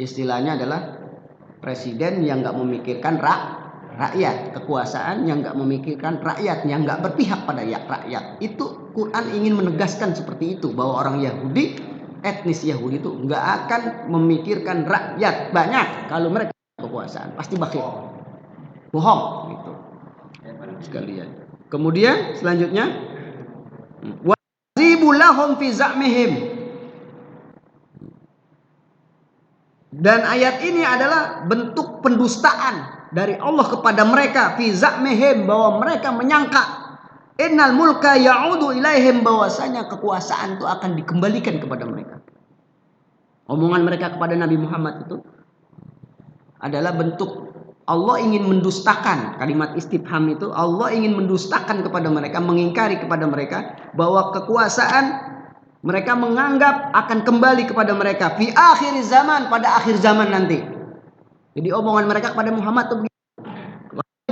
Istilahnya adalah presiden yang nggak memikirkan rakyat, kekuasaan yang nggak memikirkan rakyat, yang nggak berpihak pada rakyat. Itu Quran ingin menegaskan seperti itu, bahwa orang Yahudi, etnis Yahudi itu nggak akan memikirkan rakyat banyak. Kalau mereka kekuasaan pasti bakhil, bohong gitu sekalian. Kemudian selanjutnya, wazibulahum fi za'mihim. Dan ayat ini adalah bentuk pendustaan dari Allah kepada mereka, fi za'mihim, bahwa mereka menyangka innal mulka ya'udu ilaihim, bahwasanya kekuasaan itu akan dikembalikan kepada mereka. Omongan mereka kepada Nabi Muhammad itu adalah bentuk Allah ingin mendustakan. Kalimat istifham itu Allah ingin mendustakan kepada mereka, mengingkari kepada mereka bahwa kekuasaan mereka menganggap akan kembali kepada mereka fi akhir zaman, pada akhir zaman nanti. Jadi omongan mereka kepada Muhammad itu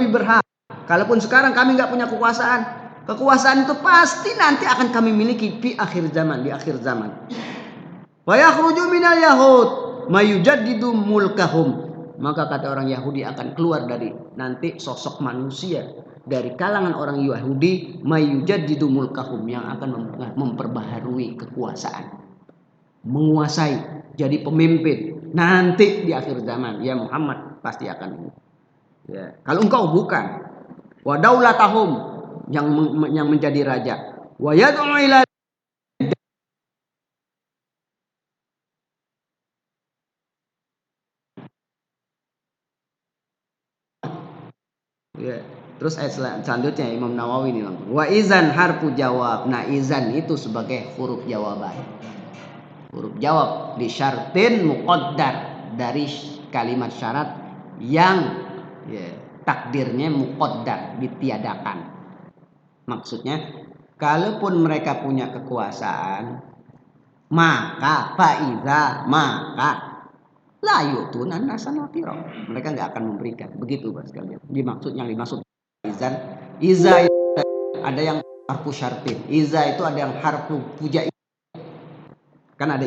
lebih berhak. Kalaupun sekarang kami nggak punya kekuasaan, kekuasaan itu pasti nanti akan kami miliki di akhir zaman, di akhir zaman. Wa yakhruju minal yahud mayujaddidu mulkahum. Maka kata orang Yahudi akan keluar dari nanti sosok manusia dari kalangan orang Yahudi, mayujaddidu mulkahum, yang akan memperbaharui kekuasaan, menguasai, jadi pemimpin nanti di akhir zaman. Ya Muhammad pasti akan. Ya, kalau engkau bukan, wa daulatahum, yang menjadi raja, wa yad'u ila, ya. Terus ayat selanjutnya Imam Nawawi ini langsung, wa izan harfu jawab. Nah, izan itu sebagai huruf jawaban. Huruf jawab di syartin muqaddar, dari kalimat syarat yang takdirnya muqaddar, ditiadakan. Maksudnya, kalaupun mereka punya kekuasaan, maka maka la yutunan nasanatiro, mereka nggak akan memberikan. Begitu Mas sekalian. Yang dimaksud izan, iza ada yang harfu syartin, iza itu ada yang harfu puja. Kan ada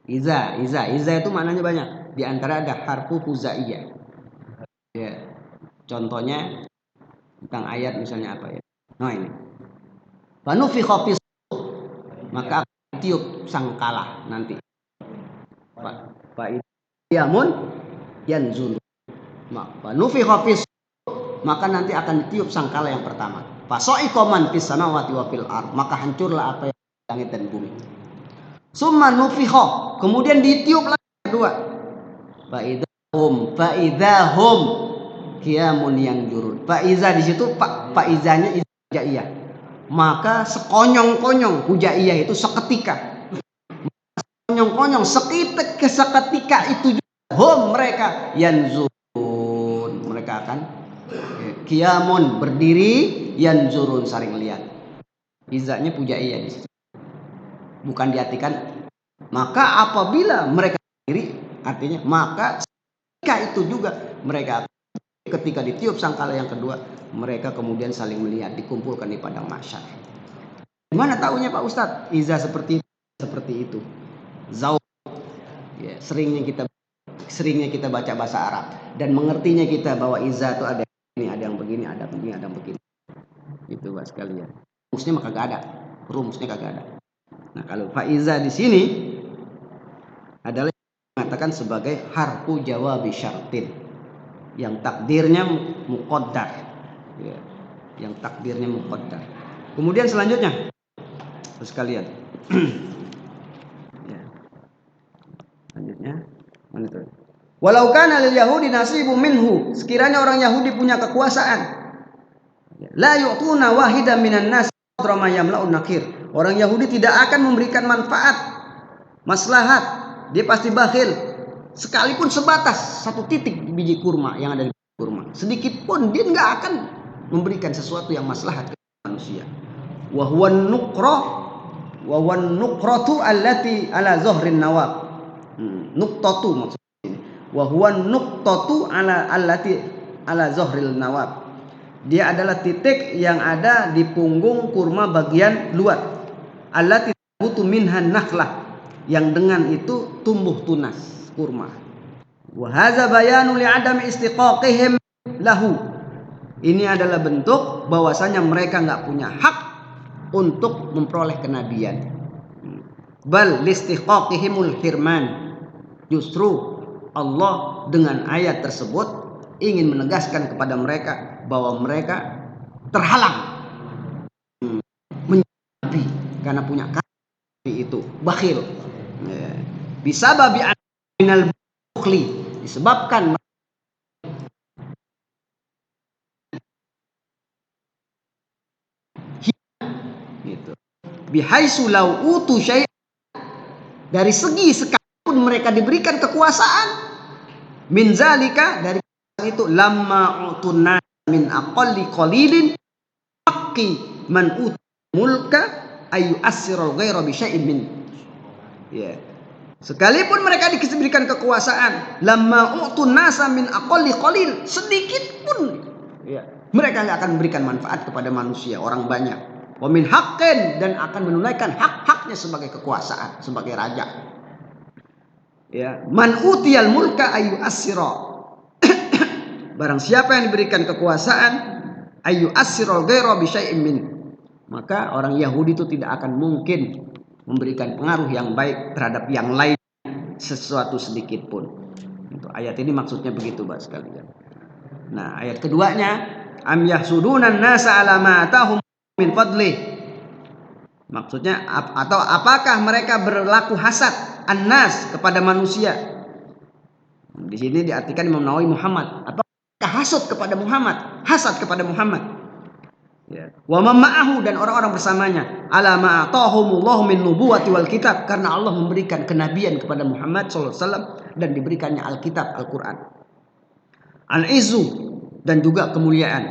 iza itu maknanya banyak. Di antara ada harfu fuzaiyah. Ya. Contohnya tentang ayat misalnya apa ya? Nah ini. Fanufikha fis, maka tiup sangkala nanti. Fa yamun yanzul. Fanufikha fis, maka nanti akan ditiup sangkala yang pertama. Faso'iqa man fis samawati wa fil ard, maka hancurlah apa yang di langit dan bumi. Summa nufikha, kemudian ditiup lagi kedua. Faidahum qiyamun yanjurun. Faiza di situ faizanya hijaiyah. Maka sekonyong-konyong, hujaiyah itu seketika. Sekonyong-konyong, seketika itu juga mereka yanzurun, mereka akan qiyamun, berdiri, yanzurun, saling lihat. Izanya pujaiyah di situ. Bukan diartikan maka apabila mereka berdiri, artinya maka ketika itu juga mereka, ketika ditiup sangkala yang kedua, mereka kemudian saling melihat, dikumpulkan di padang mahsyar. Gimana tahunya Pak Ustadz? Iza seperti itu. Zauq. Ya, seringnya kita baca bahasa Arab dan mengertinya kita bahwa iza itu ada ini, ada yang begini, ada begini, ada yang begini. Itu Pak sekalian. Rumusnya maka kagak ada. Rumusnya kagak ada. Nah, kalau faiza di sini adalah mengatakan sebagai harfu jawabi syartin, yang takdirnya muqaddar, ya, yang takdirnya muqaddar. Kemudian selanjutnya sekalian, ya. Selanjutnya mana itu? Walau kana lil yahudi nasibun minhu, sekiranya orang Yahudi punya kekuasaan, la yu'tuna wahidan minan nas drama yamla'un nakir. Orang Yahudi tidak akan memberikan manfaat, maslahat, dia pasti bakhil. Sekalipun sebatas satu titik biji kurma yang ada di kurma, sedikit pun dia nggak akan memberikan sesuatu yang maslahat ke manusia. Wa huwa nuqratu allati ala zohrin nawab. Nuqtatu maksudnya. Wa huwa nuqtatu allati ala zohril nawab. Dia adalah titik yang ada di punggung kurma bagian luar. Allati tabutu minhan nakhlah, yang dengan itu tumbuh tunas. kurma. Wa hadza bayanu li adam istiqaqihim lahu. Ini adalah bentuk bahwasanya mereka enggak punya hak untuk memperoleh kenabian. Bal listiqaqihimul hirman. Justru Allah dengan ayat tersebut ingin menegaskan kepada mereka bahwa mereka terhalang menjadi karena punya kafir itu bakhil. Bisa babi minal bukhli, disebabkan gitu. Bihaisu law utu syai', dari segi sekalipun mereka diberikan kekuasaan, min zalika, dari itu, lamma utuna min aqalli qalilin haqqi man ut mulka ayu asirul ghaira bi syai'in min. Ya. Sekalipun mereka diberikan kekuasaan, lamma utun nasa min aqalli qalil, sedikit pun ya, mereka enggak akan memberikan manfaat kepada manusia, orang banyak. Wa min haqqin, dan akan menunaikan hak-haknya sebagai kekuasaan, sebagai raja. Ya, man utiyal mulka ayu asira. Barang siapa yang diberikan kekuasaan, ayu asirul ghaira bi syai'in min, maka orang Yahudi itu tidak akan mungkin memberikan pengaruh yang baik terhadap yang lain sesuatu sedikit pun. Untuk ayat ini maksudnya begitu, Pak sekalian. Nah, ayat keduanya, am yahsudunan nasa ala ma atahum min fadli. Maksudnya atau apakah mereka berlaku hasad annas kepada manusia? Di sini diartikan Imam Nawawi Muhammad. Apakah hasad kepada Muhammad? Hasad kepada Muhammad. Ya. Wa ma'ahu, dan orang-orang bersamanya, ala ma atahumullahu min nubuwati wal kitab, karena Allah memberikan kenabian kepada Muhammad sallallahu alaihi wasallam dan diberikannya Alkitab, Al-Qur'an. Al-izzu, dan juga kemuliaan,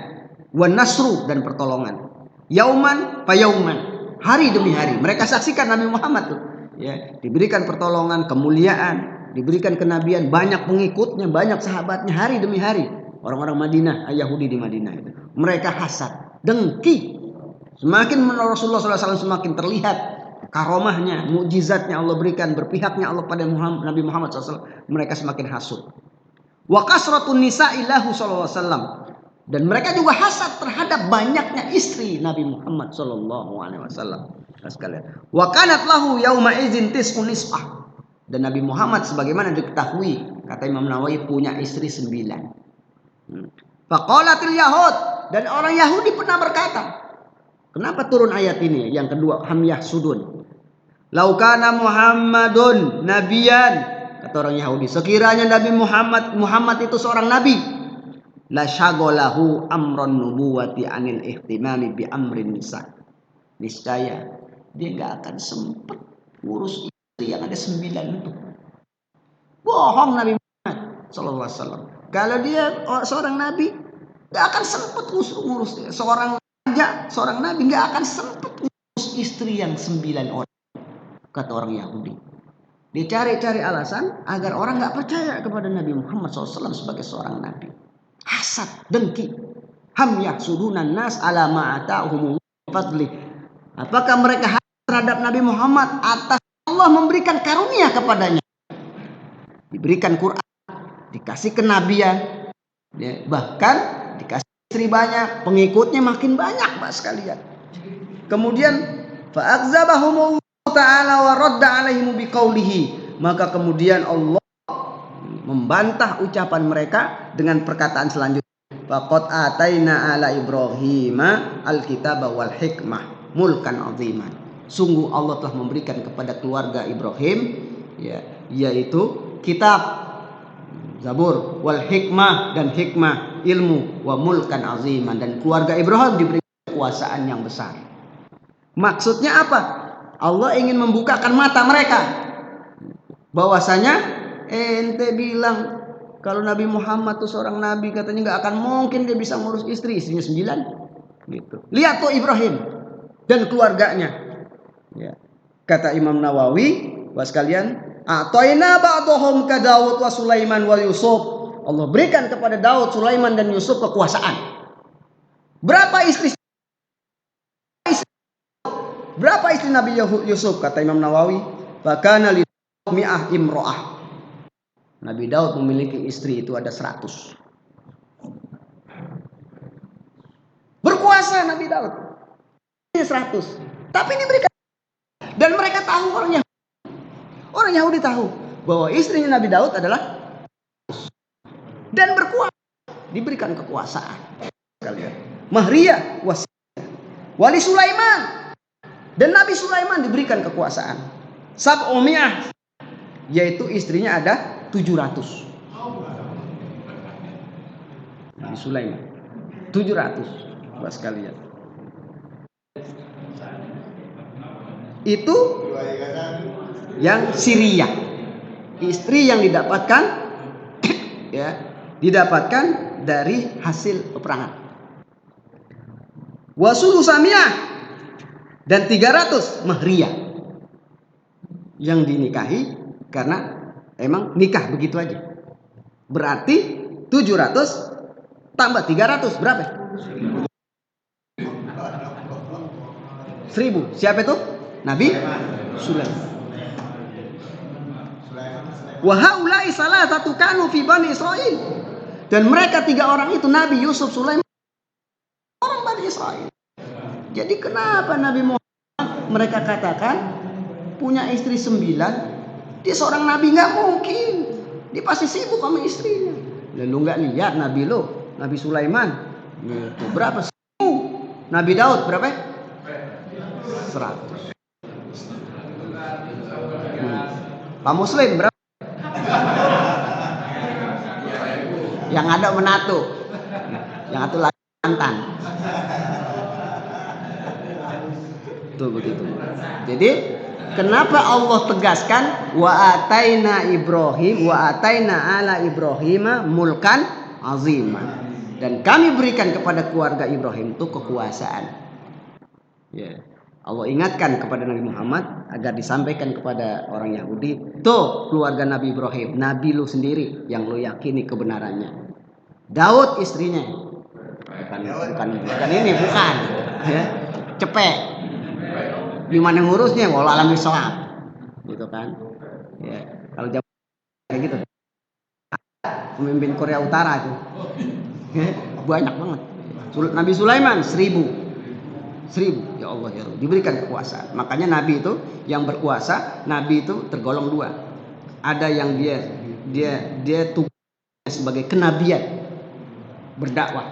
wan nasru, dan pertolongan. Yauman fa yauman, hari demi hari. Mereka saksikan Nabi Muhammad tuh, ya, diberikan pertolongan, kemuliaan, diberikan kenabian, banyak pengikutnya, banyak sahabatnya hari demi hari. Orang-orang Madinah, Yahudi di Madinah itu, mereka hasad, dengki. Semakin Rasulullah SAW semakin terlihat karomahnya, mukjizatnya Allah berikan, berpihaknya Allah pada Nabi Muhammad SAW, mereka semakin hasud. Wa kasratun nisa'i lahu SAW, dan mereka juga hasad terhadap banyaknya istri Nabi Muhammad SAW. Sekalian. Wa kanat lahu yauma idzin tis'un nisfah, dan Nabi Muhammad sebagaimana diketahui, kata Imam Nawawi, punya istri 9. Faqalatil yahud, dan orang Yahudi pernah berkata, kenapa turun ayat ini yang kedua, ham yahsudun, lau kana Muhammadun nabiyan, kata orang Yahudi, sekiranya Nabi Muhammad itu seorang nabi, la syaghalahu amran nubuwati anil ihtimami bi amrin nisa, niscaya dia enggak akan sempat ngurus istri yang ada 9 itu. Bohong Nabi Muhammad sallallahu alaihi wasallam. Kalau dia seorang nabi, gak akan sempat ngurus seorang raja, seorang nabi gak akan sempat ngurus istri yang 9 orang, kata orang Yahudi. Dia cari-cari alasan agar orang gak percaya kepada Nabi Muhammad SAW sebagai seorang nabi. Hasad, dengki. Ham yahsudunan nas ala ma'atahum fadli. Apakah mereka hasad terhadap Nabi Muhammad atas Allah memberikan karunia kepadanya, diberikan Quran, dikasih kenabian, ya, bahkan dikasih istri banyak, pengikutnya makin banyak, Pak sekalian. Kemudian fa'akzabahumullahu ta'ala wa radda alaihim biqaulihi, maka kemudian Allah membantah ucapan mereka dengan perkataan selanjutnya, faqad ataina ala ibrahima alkitaba wal hikmah mulkan aziman. Sungguh Allah telah memberikan kepada keluarga Ibrahim, ya, yaitu kitab Zabur, wal hikmah, dan hikmah, ilmu, wa mulkan aziman, dan keluarga Ibrahim diberi kekuasaan yang besar. Maksudnya apa? Allah ingin membukakan mata mereka bahwasanya ente bilang kalau Nabi Muhammad itu seorang nabi, katanya nggak akan mungkin dia bisa ngurus istrinya 9 gitu. Lihat tuh Ibrahim dan keluarganya, ya. Kata Imam Nawawi, was kalian, atoina ba'dhum ka Daud wa Sulaiman wa Yusuf. Allah berikan kepada Daud, Sulaiman, dan Yusuf kekuasaan. Berapa istri Nabi Yusuf? Kata Imam Nawawi, fakana li mi'ah imro'ah. Nabi Daud memiliki istri itu ada 100. Berkuasa Nabi Daud. Ini 100. Tapi ini mereka, dan mereka tahu orang Yahudi tahu bahwa istrinya Nabi Daud adalah dan berkuasa, diberikan kekuasaan. Kalian. Mahriyah wali Sulaiman, dan Nabi Sulaiman diberikan kekuasaan. Sab'umiyah, yaitu istrinya ada 700. Nabi Sulaiman 700, Bapak sekalian. Itu yang Syria, istri yang didapatkan ya, didapatkan dari hasil peperangan. Wasulu Samiyah, dan 300 Mahriyah, yang dinikahi karena emang nikah begitu aja. Berarti 700 tambah 300 berapa? 1000. Siapa itu? Nabi Sulaiman. Wa haulai salah satu kanu fi Bani Israil. Dan mereka 3 orang itu Nabi Yusuf, Sulaiman, orang Bani Israil. Jadi kenapa Nabi Muhammad mereka katakan punya istri 9? Dia seorang nabi, nggak mungkin. Dia pasti sibuk sama istrinya. Lalu nggak lihat Nabi Nabi Sulaiman itu berapa? 1000. Nabi Daud berapa? 100. Pak Muslim berapa? Yang ada menatu, yang satu lagi mantan. Tuh begitu. Jadi kenapa Allah tegaskan wa ataina Ibrahim wa ataina ala Ibrahim mulkan azima, dan kami berikan kepada keluarga Ibrahim itu kekuasaan. Ya. Allah ingatkan kepada Nabi Muhammad agar disampaikan kepada orang Yahudi, tuh keluarga Nabi Ibrahim, Nabi lu sendiri yang lu yakini kebenarannya. Daud istrinya, bukan ini, bukan ya, cepet. Gimana ngurusnya? Walau alam bisawab, gitu kan? Ya, kalau jam kayak gitu, pemimpin Korea Utara itu, ya, banyak banget. Nabi Sulaiman 1000. Ya Allah ya Allah, diberikan kekuasaan. Makanya Nabi itu yang berkuasa, Nabi itu tergolong 2. Ada yang dia tugasnya sebagai kenabian, berdakwah.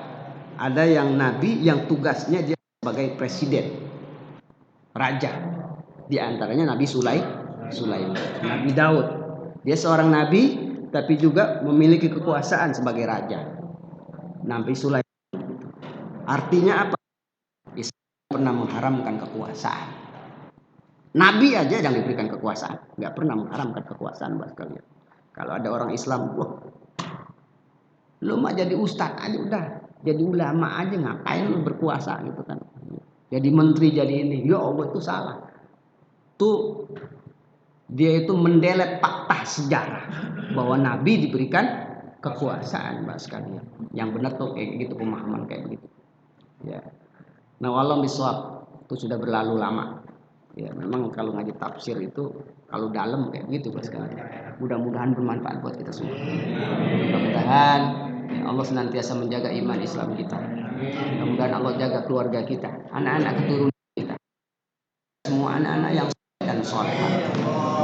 Ada yang Nabi yang tugasnya dia sebagai presiden, raja. Di antaranya Nabi Sulaiman, Nabi Daud. Dia seorang nabi tapi juga memiliki kekuasaan sebagai raja. Nabi Sulaiman. Artinya apa? Pernah mengharamkan kekuasaan. Nabi aja yang diberikan kekuasaan, nggak pernah mengharamkan kekuasaan, buat kalian. Kalau ada orang Islam, wah, lu mah jadi ustaz aja udah, jadi ulama aja, ngapain lu berkuasa gitu kan? Jadi menteri, jadi ini, ya Allah, itu salah. Tuh dia itu mendelet fakta sejarah bahwa Nabi diberikan kekuasaan, buat sekalian. Yang benar tuh kayak gitu, pemahaman kayak begitu. Ya. Nah, walau bisawab itu sudah berlalu lama. Ya, memang kalau ngaji tafsir itu kalau dalam kayak gitu Bos sekalian. Mudah-mudahan bermanfaat buat kita semua. Mudah-mudahan ya Allah senantiasa menjaga iman Islam kita. Mudah-mudahan Allah jaga keluarga kita, anak-anak keturunan kita. Semua anak-anak yang saleh dan salehah.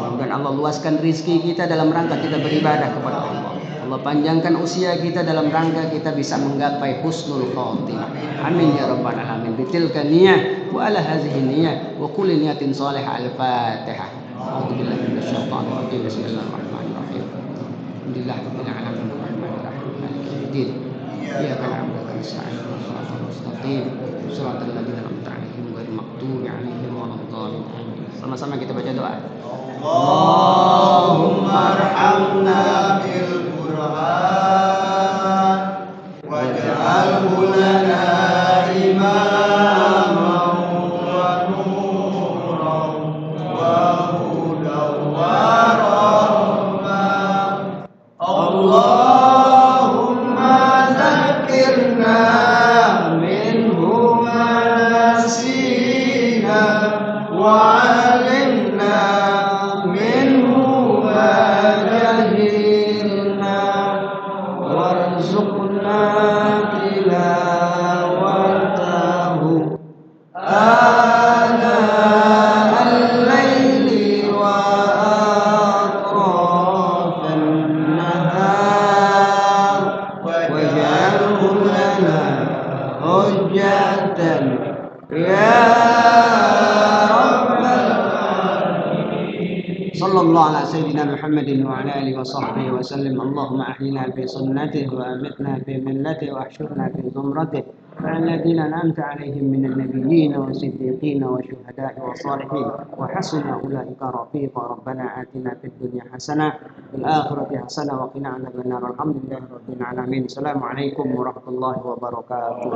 Mudah-mudahan Allah luaskan rizki kita dalam rangka kita beribadah kepada Allah. Allah panjangkan usia kita dalam rangka kita bisa menggapai husnul khatimah. Amin ya rabbal alamin. Bitilka niyah wa ala hadhihi niyah wa kulli niyatin salihah. Al-Fatihah. A'udzu billahi minasyaitonir rajim. Bismillahirrahmanirrahim. Alhamdulillah rabbil alamin arrahmanir rahim maliki yaumiddin. Iyyaka na'budu wa iyyaka nasta'in. Shiratal mustaqim. Shiratal ladzina an'amta 'alaihim ghairil maghdubi 'alaihim waladdallin. Sama-sama kita baca doa. Allahumma arhamna bil Qur'an waj'alhu lana imaman wa nuran wa hudan wa rahmah. Allahumma zakkirna minhu ma nasina wa 'allimna minhu ma jahilna. واجعله لنا حجة يا رب العالمين. صلى الله على سيدنا محمد وعلى آله وصحبه وسلم. اللهم أحينا في سنته وأمتنا في ملته واحشرنا في زمرته مع الذين أنعمت عليهم من النبيين والصديقين والشهداء والصالحين وحسن أولئك رفيقا. ربنا آتنا في الدنيا حسنة وفي الآخرة حسنة وقنا عذاب النار. الحمد لله رب العالمين. السلام عليكم ورحمة الله وبركاته.